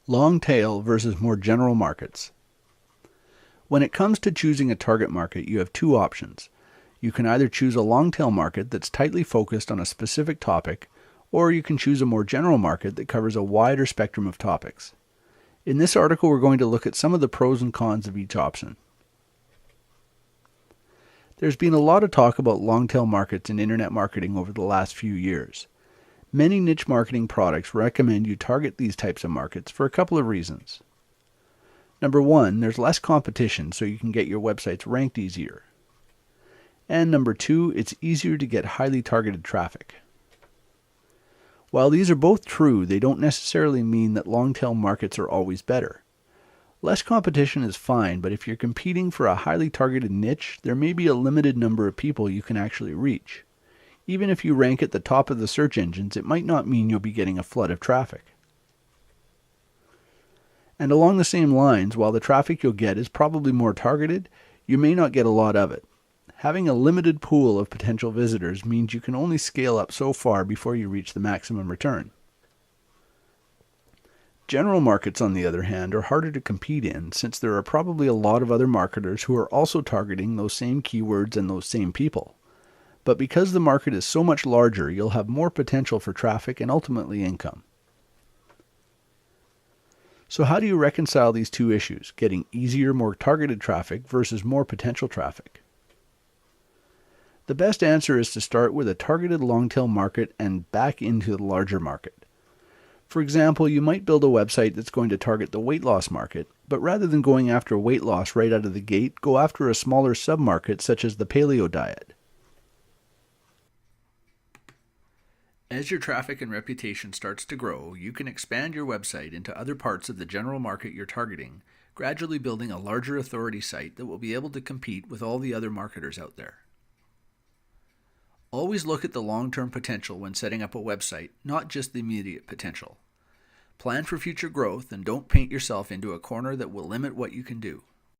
Long tail versus more general markets. When it comes to choosing a target market, you have two options. You can either choose a long tail market that's tightly focused on a specific topic, or you can choose a more general market that covers a wider spectrum of topics. In this article, we're going to look at some of the pros and cons of each option. There's been a lot of talk about long tail markets in internet marketing over the last few years. Many niche marketing products recommend you target these types of markets for a couple of reasons. Number one, there's less competition, so you can get your websites ranked easier. And number two, it's easier to get highly targeted traffic. While these are both true, they don't necessarily mean that long-tail markets are always better. Less competition is fine, but if you're competing for a highly targeted niche, there may be a limited number of people you can actually reach. Even if you rank at the top of the search engines, it might not mean you'll be getting a flood of traffic. And along the same lines, while the traffic you'll get is probably more targeted, you may not get a lot of it. Having a limited pool of potential visitors means you can only scale up so far before you reach the maximum return. General markets, on the other hand, are harder to compete in since there are probably a lot of other marketers who are also targeting those same keywords and those same people. But because the market is so much larger, you'll have more potential for traffic and ultimately income. So how do you reconcile these two issues, getting easier, more targeted traffic versus more potential traffic? The best answer is to start with a targeted long-tail market and back into the larger market. For example, you might build a website that's going to target the weight loss market, but rather than going after weight loss right out of the gate, go after a smaller sub-market such as the paleo diet. As your traffic and reputation starts to grow, you can expand your website into other parts of the general market you're targeting, gradually building a larger authority site that will be able to compete with all the other marketers out there. Always look at the long-term potential when setting up a website, not just the immediate potential. Plan for future growth and don't paint yourself into a corner that will limit what you can do.